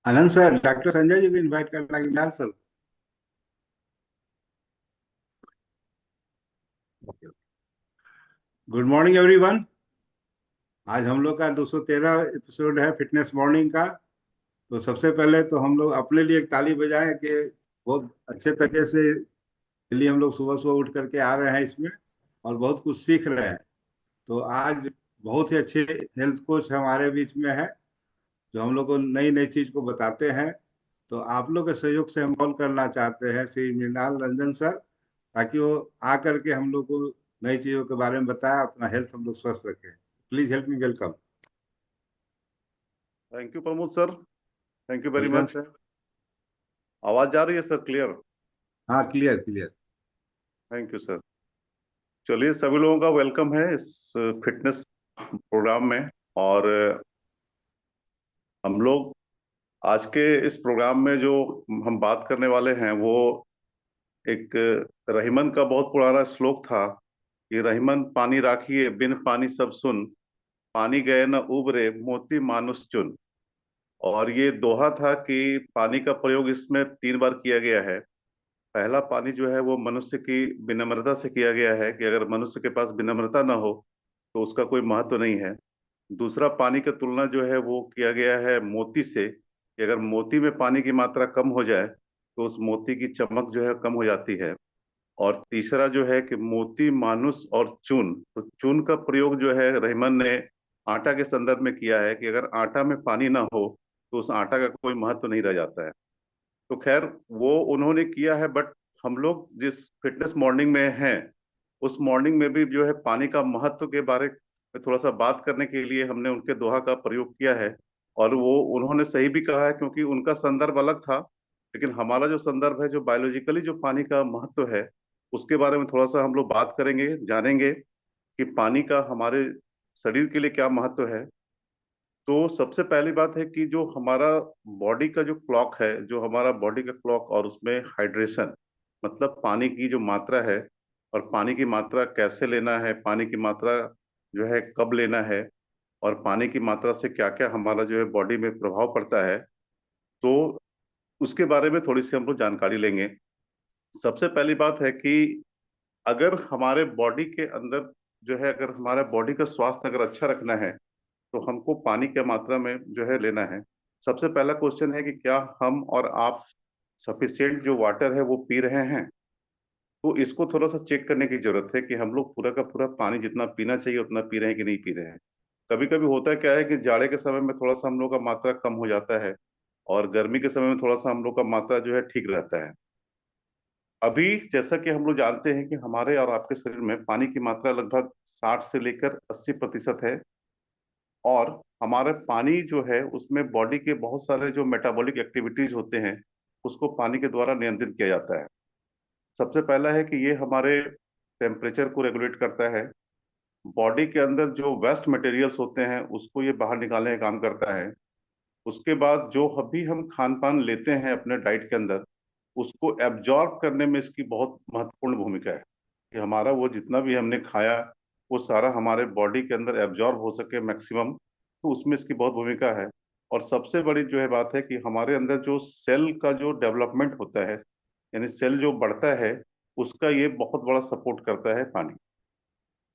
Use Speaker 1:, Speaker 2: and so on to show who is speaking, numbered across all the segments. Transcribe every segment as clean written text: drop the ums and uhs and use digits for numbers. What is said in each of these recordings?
Speaker 1: आनंद sir, doctor Sanjay ji को invite करना कि Bilal sir. Good morning everyone. आज हम लोग का 213 एपिसोड है फिटनेस मॉर्निंग का। तो सबसे पहले तो हम लोग अपने लिए एक ताली बजाएं कि बहुत अच्छे तरीके से के लिए हम लोग सुबह सुबह उठ करके आ रहे हैं इसमें और बहुत कुछ सीख रहे हैं। तो आज बहुत ही अच्छे हेल्थ कोच हमारे बीच में है जो हम लोग को नई नई चीज को बताते हैं। तो आप लोग के सहयोग से हम कॉल करना चाहते हैं श्री मृणाल रंजन सर, ताकि वो आ करके हम लोग को नई चीजों के बारे में बताए, अपना हेल्थ हम लोग स्वस्थ रखें। Please help me welcome.
Speaker 2: Thank you Pramod sir. Thank you very
Speaker 1: welcome
Speaker 2: much.
Speaker 1: Sir.
Speaker 2: आवाज जा रही है सर क्लियर?
Speaker 1: हाँ, clear clear.
Speaker 2: Thank you sir. चलिए, सभी लोगों का वेलकम है इस फिटनेस प्रोग्राम में। और हम लोग आज के इस प्रोग्राम में जो हम बात करने वाले हैं वो एक रहीमन का बहुत पुराना श्लोक था कि रहीमन पानी राखिए बिन पानी सब सुन, पानी गए न उबरे मोती मानुष चुन। और ये दोहा था कि पानी का प्रयोग इसमें 3 बार किया गया है। पहला पानी जो है वो मनुष्य की विनम्रता से किया गया है कि अगर मनुष्य के पास विनम्रता ना हो तो उसका कोई महत्व नहीं है। दूसरा पानी की तुलना जो है वो किया गया है मोती से कि अगर मोती में पानी की मात्रा कम हो जाए तो उस मोती की चमक जो है कम हो जाती है। और तीसरा जो है कि मोती मानुष और चून, तो चून का प्रयोग जो है रहमान ने आटा के संदर्भ में किया है कि अगर आटा में पानी ना हो तो उस आटा का कोई महत्व नहीं रह जाता है। तो खैर, वो उन्होंने किया है, बट हम लोग जिस फिटनेस मॉर्निंग में हैं उस मॉर्निंग में भी जो है पानी का महत्व के बारे में थोड़ा सा बात करने के लिए हमने उनके दोहा का प्रयोग किया है। और वो उन्होंने सही भी कहा है क्योंकि उनका संदर्भ अलग था। लेकिन हमारा जो संदर्भ है, जो बायोलॉजिकली जो पानी का महत्व है, उसके बारे में थोड़ा सा हम लोग बात करेंगे, जानेंगे कि पानी का हमारे शरीर के लिए क्या महत्व है। तो सबसे पहली बात है कि जो हमारा बॉडी का जो क्लॉक है, जो हमारा बॉडी का क्लॉक और उसमें हाइड्रेशन मतलब पानी की जो मात्रा है और पानी की मात्रा कैसे लेना है, पानी की मात्रा जो है कब लेना है, और पानी की मात्रा से क्या क्या हमारा जो है बॉडी में प्रभाव पड़ता है, तो उसके बारे में थोड़ी सी हम लोग जानकारी लेंगे। सबसे पहली बात है कि अगर हमारे बॉडी के अंदर जो है, अगर हमारा बॉडी का स्वास्थ्य अगर अच्छा रखना है तो हमको पानी की मात्रा में जो है लेना है। सबसे पहला क्वेश्चन है कि क्या हम और आप सफिशिएंट जो वाटर है वो पी रहे हैं। तो इसको थोड़ा सा चेक करने की जरूरत है कि हम लोग पूरा का पूरा पानी जितना पीना चाहिए उतना पी रहे हैं कि नहीं पी रहे हैं। कभी कभी होता है क्या है कि जाड़े के समय में थोड़ा सा हम लोग का मात्रा कम हो जाता है और गर्मी के समय में थोड़ा सा हम लोग का मात्रा जो है ठीक रहता है। अभी जैसा कि हम लोग जानते हैं कि हमारे और आपके शरीर में पानी की मात्रा लगभग 60 से लेकर 80% है। और हमारा पानी जो है उसमें बॉडी के बहुत सारे जो मेटाबॉलिक एक्टिविटीज होते हैं उसको पानी के द्वारा नियंत्रित किया जाता है। सबसे पहला है कि ये हमारे टेम्परेचर को रेगुलेट करता है। बॉडी के अंदर जो वेस्ट मटेरियल्स होते हैं उसको ये बाहर निकालने का काम करता है। उसके बाद जो अभी हम खान पान लेते हैं अपने डाइट के अंदर, उसको एब्जॉर्ब करने में इसकी बहुत महत्वपूर्ण भूमिका है कि हमारा वो जितना भी हमने खाया वो सारा हमारे बॉडी के अंदर एब्जॉर्ब हो सके मैक्सिमम। तो उसमें इसकी बहुत भूमिका है। और सबसे बड़ी जो है बात है कि हमारे अंदर जो सेल का जो डेवलपमेंट होता है, यानी सेल जो बढ़ता है, उसका ये बहुत बड़ा सपोर्ट करता है पानी।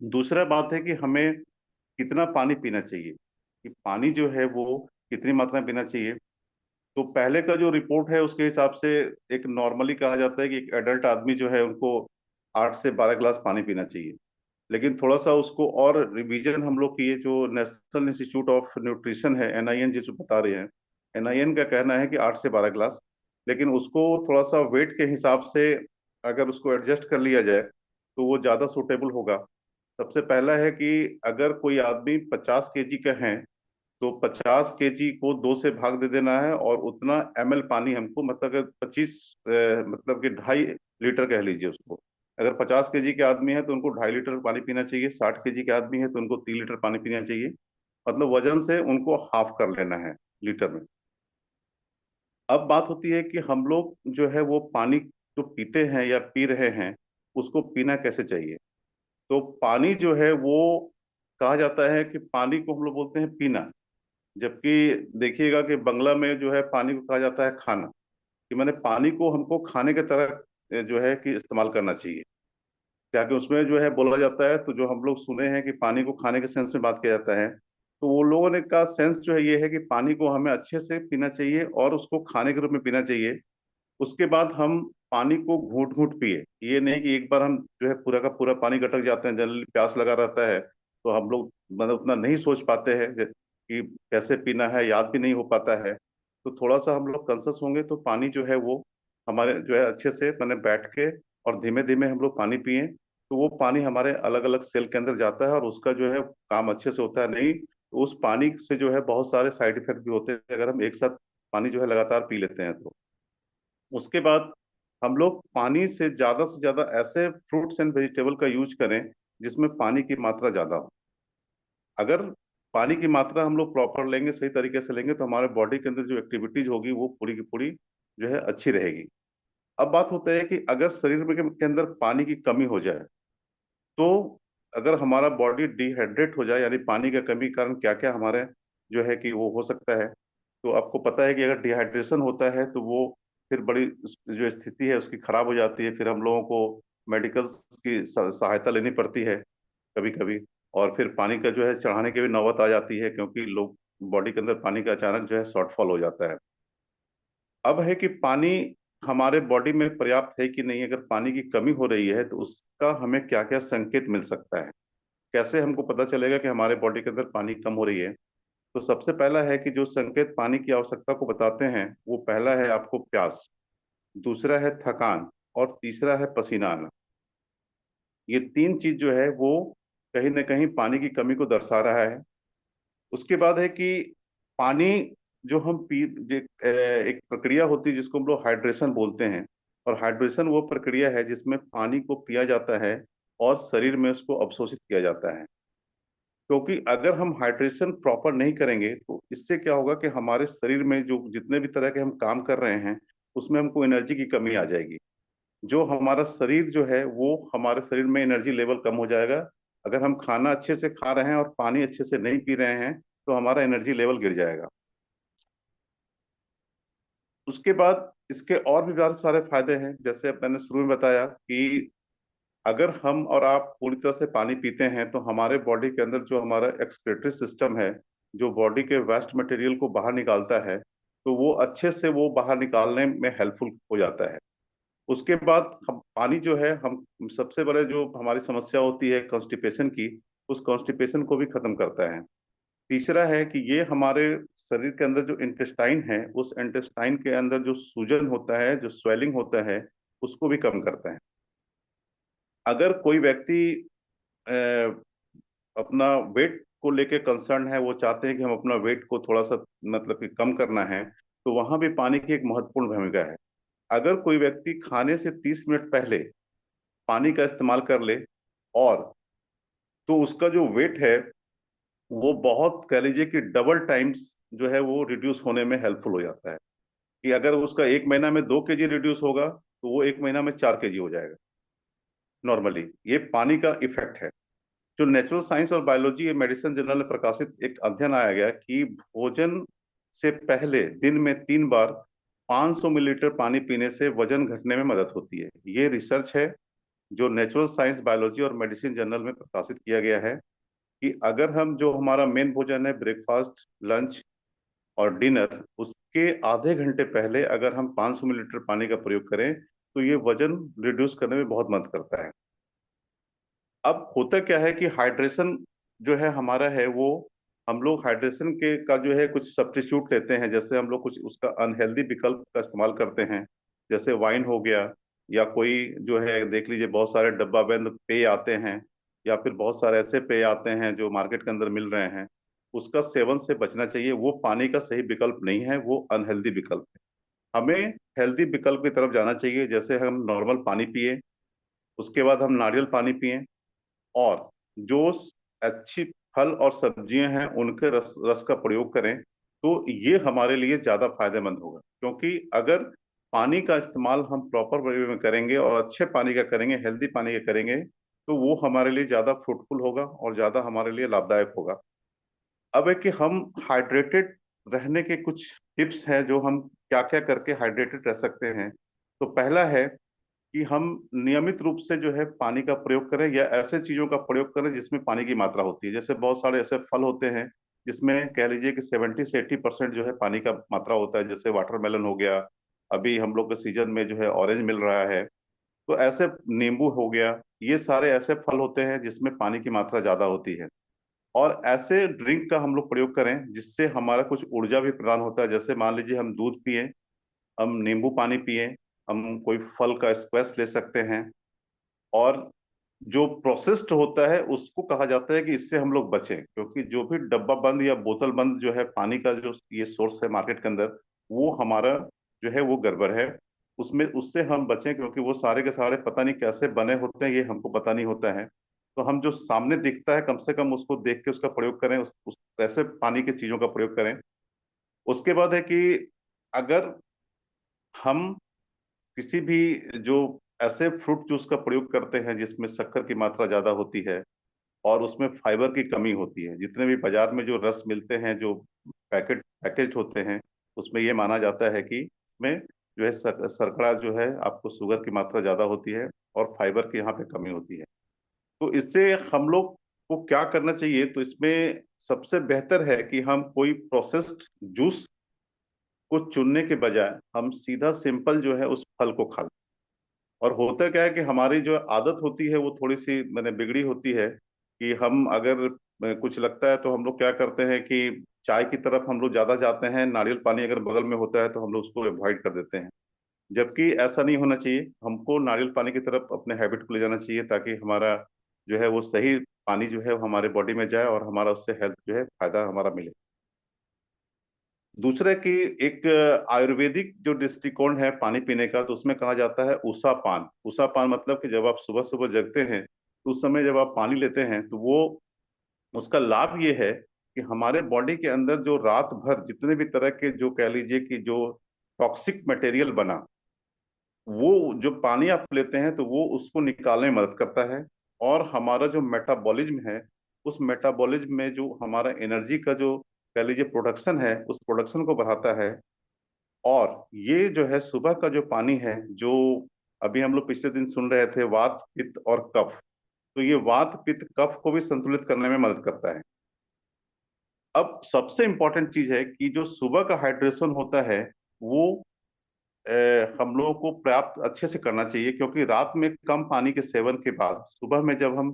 Speaker 2: दूसरा बात है कि हमें कितना पानी पीना चाहिए, कि पानी जो है वो कितनी मात्रा में पीना चाहिए। तो पहले का जो रिपोर्ट है उसके हिसाब से एक नॉर्मली कहा जाता है कि एक एडल्ट आदमी जो है उनको 8 से 12 गिलास पानी पीना चाहिए। लेकिन थोड़ा सा उसको और रिवीजन हम लोग किए, जो नेशनल इंस्टीट्यूट ऑफ न्यूट्रिशन है एनआईएन जिसको बता रहे हैं, एनआईएन का कहना है कि 8 से 12 गिलास। लेकिन उसको थोड़ा सा वेट के हिसाब से अगर उसको एडजस्ट कर लिया जाए तो वो ज़्यादा सूटेबल होगा। सबसे पहला है कि अगर कोई आदमी 50 केजी का है तो 50 केजी को 2 से भाग दे देना है और उतना एमएल पानी हमको, मतलब अगर 25 मतलब कि 2.5 लीटर कह लीजिए उसको। अगर 50 केजी के आदमी है तो उनको 2.5 लीटर पानी पीना चाहिए, 60 केजी के आदमी है तो उनको 3 लीटर पानी पीना चाहिए। मतलब वजन से उनको हाफ कर लेना है लीटर में। अब बात होती है कि हम लोग जो है वो पानी जो पीते हैं या पी रहे हैं उसको पीना कैसे चाहिए। तो पानी जो है वो कहा जाता है कि पानी को हम लोग बोलते हैं पीना। जबकि देखिएगा कि बंगला में जो है पानी को कहा जाता है खाना, कि मैंने पानी को हमको खाने की तरह जो है कि इस्तेमाल करना चाहिए। क्या कि उसमें जो है बोला जाता है, तो जो हम लोग सुने हैं कि पानी को खाने के सेंस में बात किया जाता है, तो वो लोगों ने का सेंस जो है ये है कि पानी को हमें अच्छे से पीना चाहिए और उसको खाने के रूप में पीना चाहिए। उसके बाद हम पानी को घूंट घूंट पिए, ये नहीं कि एक बार हम जो है पूरा का पूरा पानी गटक जाते हैं। जनरली प्यास लगा रहता है तो हम लोग मतलब उतना नहीं सोच पाते हैं कि कैसे पीना है, याद भी नहीं हो पाता है। तो थोड़ा सा हम लोग कंसस होंगे तो पानी जो है वो हमारे जो है अच्छे से मैंने बैठ के और धीमे धीमे हम लोग पानी पिए, तो वो पानी हमारे अलग अलग सेल के अंदर जाता है और उसका जो है काम अच्छे से होता है। नहीं तो उस पानी से जो है बहुत सारे साइड इफेक्ट भी होते हैं अगर हम एक साथ पानी जो है लगातार पी लेते हैं तो। उसके बाद हम लोग पानी से ज्यादा ऐसे फ्रूट्स एंड वेजिटेबल का यूज करें जिसमें पानी की मात्रा ज्यादा हो। अगर पानी की मात्रा हम लोग प्रॉपर लेंगे, सही तरीके से लेंगे, तो हमारे बॉडी के अंदर जो एक्टिविटीज होगी वो पूरी की पूरी जो है अच्छी रहेगी। अब बात होता है कि अगर शरीर में के अंदर पानी की कमी हो जाए, तो अगर हमारा बॉडी डिहाइड्रेट हो जाए, यानी पानी का कमी के कारण क्या क्या हमारे जो है कि वो हो सकता है। तो आपको पता है कि अगर डिहाइड्रेशन होता है तो वो फिर बड़ी जो स्थिति है उसकी खराब हो जाती है। फिर हम लोगों को मेडिकल की सहायता लेनी पड़ती है कभी कभी, और फिर पानी का जो है चढ़ाने की भी नौबत आ जाती है, क्योंकि लोग बॉडी के अंदर पानी का अचानक जो है शॉर्टफॉल हो जाता है। अब है कि पानी हमारे बॉडी में पर्याप्त है कि नहीं, अगर पानी की कमी हो रही है तो उसका हमें क्या क्या संकेत मिल सकता है, कैसे हमको पता चलेगा कि हमारे बॉडी के अंदर पानी कम हो रही है। तो सबसे पहला है कि जो संकेत पानी की आवश्यकता को बताते हैं, वो पहला है आपको प्यास, दूसरा है थकान, और तीसरा है पसीना आना। ये तीन चीज जो है वो कहीं ना कहीं पानी की कमी को दर्शा रहा है। उसके बाद है कि पानी जो हम एक प्रक्रिया होती है जिसको हम लोग हाइड्रेशन बोलते हैं। और हाइड्रेशन वो प्रक्रिया है जिसमें पानी को पिया जाता है और शरीर में उसको अवशोषित किया जाता है। क्योंकि अगर हम हाइड्रेशन प्रॉपर नहीं करेंगे तो इससे क्या होगा कि हमारे शरीर में जो जितने भी तरह के हम काम कर रहे हैं उसमें हमको एनर्जी की कमी आ जाएगी। जो हमारा शरीर जो है वो हमारे शरीर में एनर्जी लेवल कम हो जाएगा। अगर हम खाना अच्छे से खा रहे हैं और पानी अच्छे से नहीं पी रहे हैं तो हमारा एनर्जी लेवल गिर जाएगा। उसके बाद इसके और भी बहुत सारे फायदे हैं, जैसे मैंने शुरू में बताया कि अगर हम और आप पूरी तरह से पानी पीते हैं तो हमारे बॉडी के अंदर जो हमारा एक्सक्रीटरी सिस्टम है, जो बॉडी के वेस्ट मटेरियल को बाहर निकालता है, तो वो अच्छे से वो बाहर निकालने में हेल्पफुल हो जाता है। उसके बाद हम पानी जो है, हम सबसे बड़े जो हमारी समस्या होती है कॉन्स्टिपेशन की, उस कॉन्स्टिपेशन को भी खत्म करता है। तीसरा है कि ये हमारे शरीर के अंदर जो इंटेस्टाइन है, उस इंटेस्टाइन के अंदर जो सूजन होता है, जो स्वेलिंग होता है, उसको भी कम करता है। अगर कोई व्यक्ति अ, अपना वेट को लेके कंसर्न है, वो चाहते हैं कि हम अपना वेट को थोड़ा सा मतलब कि कम करना है, तो वहां भी पानी की एक महत्वपूर्ण भूमिका है। अगर कोई व्यक्ति खाने से 30 मिनट पहले पानी का इस्तेमाल कर ले, और तो उसका जो वेट है वो बहुत कह लीजिए कि डबल टाइम्स जो है वो रिड्यूस होने में हेल्पफुल हो जाता है। कि अगर उसका एक महीना में 2 केजी रिड्यूस होगा तो वो एक महीना में 4 केजी हो जाएगा नॉर्मली। ये पानी का इफेक्ट है। जो नेचुरल साइंस और बायोलॉजी ये मेडिसिन जर्नल में प्रकाशित एक अध्ययन आया गया कि भोजन से पहले दिन में 3 बार 500 मिलीलीटर पानी पीने से वजन घटने में मदद होती है। ये रिसर्च है जो नेचुरल साइंस बायोलॉजी और मेडिसिन जर्नल में प्रकाशित किया गया है, कि अगर हम जो हमारा मेन भोजन है ब्रेकफास्ट, लंच और डिनर, उसके आधे घंटे पहले अगर हम 500 मिलीलीटर पानी का प्रयोग करें तो ये वजन रिड्यूस करने में बहुत मदद करता है। अब होता क्या है कि हाइड्रेशन जो है हमारा है वो, हम लोग हाइड्रेशन के का जो है कुछ सब्स्टिट्यूट लेते हैं। जैसे हम लोग कुछ उसका अनहेल्दी विकल्प का इस्तेमाल करते हैं, जैसे वाइन हो गया, या कोई जो है देख लीजिए बहुत सारे डब्बा बंद पेय आते हैं, या फिर बहुत सारे ऐसे पेय आते हैं जो मार्केट के अंदर मिल रहे हैं। उसका सेवन से बचना चाहिए, वो पानी का सही विकल्प नहीं है, वो अनहेल्दी विकल्प है। हमें हेल्दी विकल्प की तरफ जाना चाहिए, जैसे हम नॉर्मल पानी पिए, उसके बाद हम नारियल पानी पिए, और जो अच्छी फल और सब्जियां हैं उनके रस रस का प्रयोग करें, तो ये हमारे लिए ज्यादा फायदेमंद होगा। क्योंकि अगर पानी का इस्तेमाल हम प्रॉपर वे में करेंगे और अच्छे पानी का करेंगे, हेल्दी पानी का करेंगे, तो वो हमारे लिए ज्यादा फ्रूटफुल होगा और ज्यादा हमारे लिए लाभदायक होगा। अब है कि हम हाइड्रेटेड रहने के कुछ टिप्स हैं, जो हम क्या क्या करके हाइड्रेटेड रह सकते हैं। तो पहला है कि हम नियमित रूप से जो है पानी का प्रयोग करें, या ऐसे चीजों का प्रयोग करें जिसमें पानी की मात्रा होती है। जैसे बहुत सारे ऐसे फल होते हैं जिसमें कह लीजिए कि 70 से 80% जो है पानी का मात्रा होता है। जैसे वाटरमेलन हो गया, अभी हम लोग के सीजन में जो है ऑरेंज मिल रहा है। तो ऐसे नींबू हो गया, ये सारे ऐसे फल होते हैं जिसमें पानी की मात्रा ज्यादा होती है। और ऐसे ड्रिंक का हम लोग प्रयोग करें जिससे हमारा कुछ ऊर्जा भी प्रदान होता है। जैसे मान लीजिए हम दूध पिए, हम नींबू पानी पिए, हम कोई फल का स्क्वैश ले सकते हैं। और जो प्रोसेस्ड होता है उसको कहा जाता है कि इससे हम लोग बचें, क्योंकि जो भी डब्बा बंद या बोतल बंद जो है पानी का जो ये सोर्स है मार्केट के अंदर, वो हमारा जो है वो गड़बड़ है। उसमें उससे हम बचें, क्योंकि वो सारे के सारे पता नहीं कैसे बने होते हैं, ये हमको पता नहीं होता है। तो हम जो सामने दिखता है कम से कम उसको देख के उसका प्रयोग करें, उस ऐसे पानी की चीजों का प्रयोग करें। उसके बाद है कि अगर हम किसी भी जो ऐसे फ्रूट जूस का प्रयोग करते हैं जिसमें शक्कर की मात्रा ज्यादा होती है और उसमें फाइबर की कमी होती है, जितने भी बाजार में जो रस मिलते हैं, जो पैकेज होते हैं, उसमें ये माना जाता है कि उसमें जो है शर्करा जो है, आपको शुगर की मात्रा ज्यादा होती है और फाइबर की यहाँ पे कमी होती है। तो इससे हम लोग को क्या करना चाहिए? तो इसमें सबसे बेहतर है कि हम कोई प्रोसेस्ड जूस को चुनने के बजाय हम सीधा सिंपल जो है उस फल को खा लें। और होता क्या है कि हमारी जो आदत होती है वो थोड़ी सी मैंने बिगड़ी होती है, कि हम अगर कुछ लगता है तो हम लोग क्या करते हैं कि चाय की तरफ हम लोग ज्यादा जाते हैं, नारियल पानी अगर बगल में होता है तो हम लोग उसको अवॉइड कर देते हैं। जबकि ऐसा नहीं होना चाहिए, हमको नारियल पानी की तरफ अपने हैबिट को ले जाना चाहिए, ताकि हमारा जो है वो सही पानी जो है वो हमारे बॉडी में जाए और हमारा उससे हेल्थ जो है फायदा हमारा मिले। दूसरा कि एक आयुर्वेदिक जो दृष्टिकोण है पानी पीने का, तो उसमें कहा जाता है उषा पान। उषा पान मतलब कि जब आप सुबह सुबह जगते हैं तो उस समय जब आप पानी लेते हैं तो वो उसका लाभ ये है कि हमारे बॉडी के अंदर जो रात भर जितने भी तरह के जो कह लीजिए कि जो टॉक्सिक मटेरियल बना, वो जो पानी आप लेते हैं तो वो उसको निकालने में मदद करता है। और हमारा जो मेटाबॉलिज्म है, उस मेटाबॉलिज्म में जो हमारा एनर्जी का जो कह लीजिए प्रोडक्शन है, उस प्रोडक्शन को बढ़ाता है। और ये जो है सुबह का जो पानी है, जो अभी हम लोग पिछले दिन सुन रहे थे, वात पित्त और कफ, तो ये वात पित्त कफ को भी संतुलित करने में मदद करता है। अब सबसे इंपॉर्टेंट चीज है कि जो सुबह का हाइड्रेशन होता है वो हम लोगों को पर्याप्त अच्छे से करना चाहिए, क्योंकि रात में कम पानी के सेवन के बाद सुबह में जब हम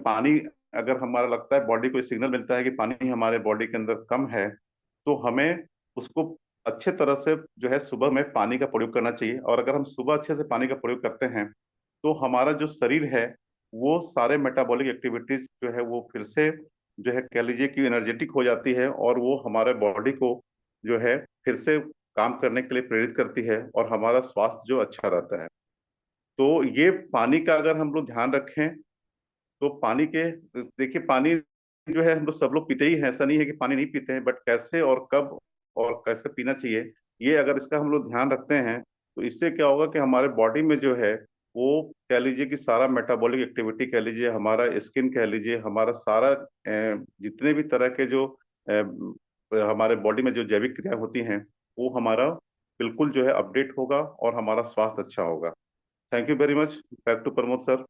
Speaker 2: पानी, अगर हमारा लगता है बॉडी को सिग्नल मिलता है कि पानी हमारे बॉडी के अंदर कम है, तो हमें उसको अच्छे तरह से जो है सुबह में पानी का प्रयोग करना चाहिए। और अगर हम सुबह अच्छे से पानी का प्रयोग करते हैं तो हमारा जो शरीर है वो सारे मेटाबॉलिक एक्टिविटीज जो है वो फिर से जो है कह लीजिए कि एनर्जेटिक हो जाती है, और वो हमारे बॉडी को जो है फिर से काम करने के लिए प्रेरित करती है, और हमारा स्वास्थ्य जो अच्छा रहता है। तो ये पानी का अगर हम लोग ध्यान रखें तो पानी के, देखिए पानी जो है हम लोग सब लोग पीते ही हैं, ऐसा नहीं है कि पानी नहीं पीते हैं, बट कैसे और कब और कैसे पीना चाहिए, ये अगर इसका हम लोग ध्यान रखते हैं तो इससे क्या होगा कि हमारे बॉडी में जो है वो कह लीजिए कि सारा मेटाबॉलिक एक्टिविटी कह लीजिए, हमारा स्किन कह लीजिए, हमारा सारा जितने भी तरह के जो हमारे बॉडी में जो जैविक क्रियाएं होती हैं, वो हमारा बिल्कुल जो है अपडेट होगा और हमारा स्वास्थ्य अच्छा होगा। Thank you very much. Back to Pramod sir.